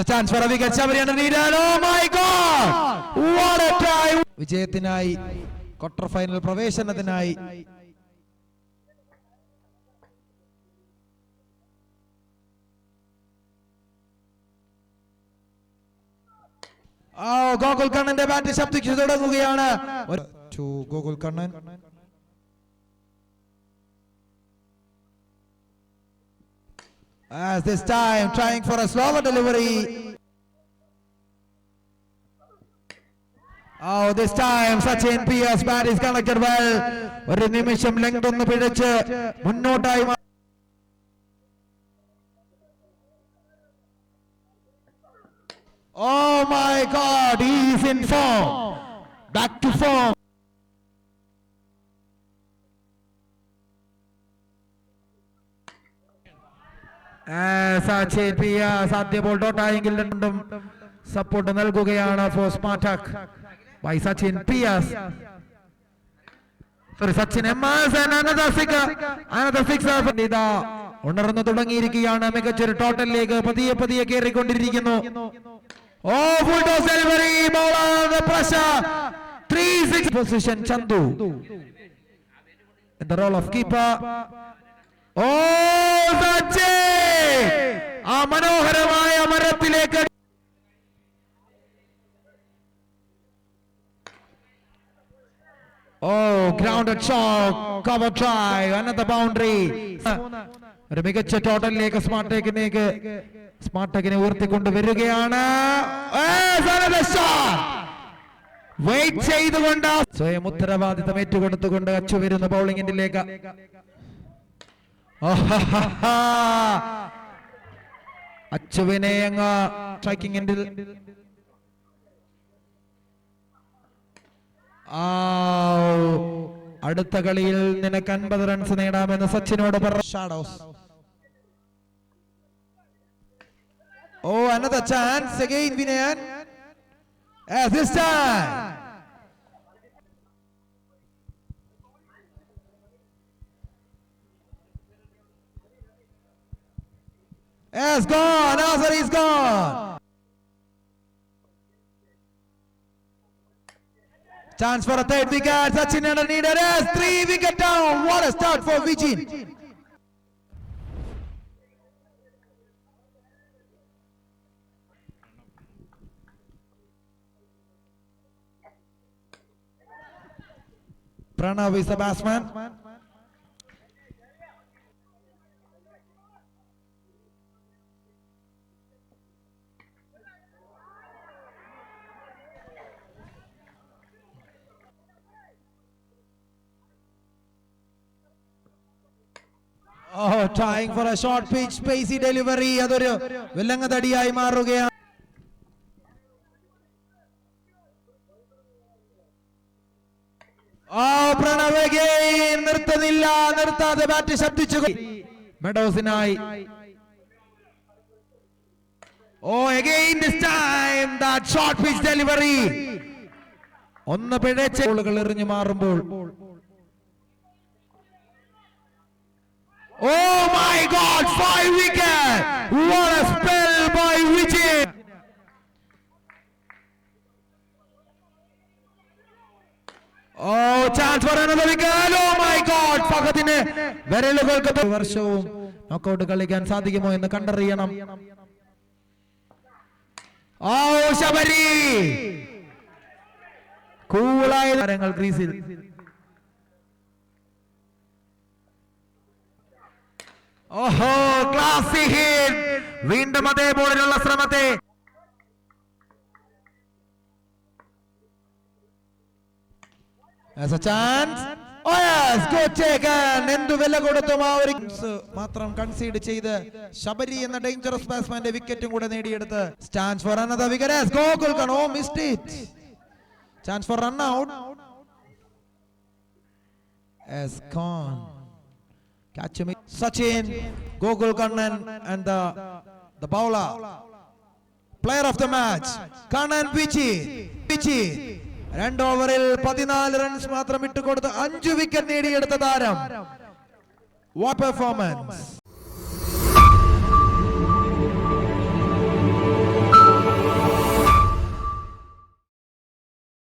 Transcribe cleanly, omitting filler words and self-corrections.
a chance for a wicket. Somebody underneath. Oh my God! What a try! വിജയത്തിനായി quarter final പ്രവേശനത്തിനായി ഗോകുൽ കണ്ണന്റെ bat ശബ്ദിച്ചു തുടങ്ങുകയാണ്. Gokul Kannan as this time trying for a slower delivery. This time Sachin P.S. bat is connected well. ഒരു നിമിഷം length ഒന്ന് പിഴച്ച് മുന്നോട്ടായി. Oh my God, he is in form. Back to form. Sachin P.S. സാധ്യ ball ഡോട്ടായെങ്കിൽ രണ്ടും support നൽകുകയാണ് for Spartak by Sachin P.S. Sorry, Sachin M.S. and another sixer. ഇതാ ഉണർന്നു തുടങ്ങിയിരിക്കുകയാണ്. മികച്ചൊരു ടോട്ടലിലേക്ക് പതിയെ പതിയെ കയറിക്കൊണ്ടിരിക്കുന്നു. Full toss delivery, ball on the pressure. 3-6 position. Chandu in the role of keeper. Sachin ആ മനോഹരമായ മരത്തിലേക്ക്. Grounded shot, cover try, another boundary. ഒരു മികച്ച ടോട്ടലിലേക്ക് സ്മാർട്ടെക്കിനെ ഉയർത്തിക്കൊണ്ടുവരികയാണ്. വെയിറ്റ് ചെയ്തുകൊണ്ട് സ്വയം ഉത്തരവാദിത്തം ഏറ്റുകൊടുത്തുകൊണ്ട് അച്ചു വരുന്ന ബൗളിംഗിലേക്ക്. അച്ചുവിനെ അങ്ങ് സ്ട്രൈക്കിംഗ് എൻഡിൽ അടുത്ത കളിയിൽ നിനക്ക് 50 റൺസ് നേടാമെന്ന് സച്ചിനോട് പറഞ്ഞു. Shadows. Another chance again, Vinayan. This time has gone. Azhar is gone. Chance for a third wicket. Sachin under needed as 3 wicket down. What a start for Vijay. Pranav is the batsman. Trying for a short pitch, spacey delivery. അതൊരു വില്ലങ്ങതടിയായി മാറുകയാണ്. Pranav again നിർത്താതെ bat ശബ്ദിച്ചു. മെഡോസിനായി. Again this time that short pitch delivery. ഒന്ന് പിഴച്ച ബോളുകൾ എറിഞ്ഞു മാറുമ്പോൾ. Oh my God, 5 wicket. What a spell by Vijay. Chance for another wicket. Oh my God, ഫഹദിനെ വിരലുകൾക്ക് വർഷവും knockout കളിക്കാൻ സാധിക്കുമോ എന്ന് കണ്ടറിയണം. ശബരി കൂളായ താരങ്ങൾ ക്രീസിൽ. ക്ലാസി ഹിറ്റ്. വീണ്ടും അതേ ബോളിനുള്ള ശ്രമത്തെ as a chance. Good taken. എന്തു വില കൊടുത്തും ആ ഒരു മാത്രം കൺസീഡ് ചെയ്ത് ശബരി എന്ന ഡേഞ്ചറസ് ബാറ്റ്സ്മാന്റെ വിക്കറ്റും കൂടെ നേടിയെടുത്ത്. Chance for another wicket as Gokul Khan missed it. Chance for run out as Khan. Catch him. Sachin, Gokul Kannan and the bowler. Player of the match, Kannan Vijay. 2 ഓവറിൽ 14 runs മാത്രം ഇട്ടുകൊടുത്ത് 5 wicket നേടിയെടുത്ത താരം. What performance!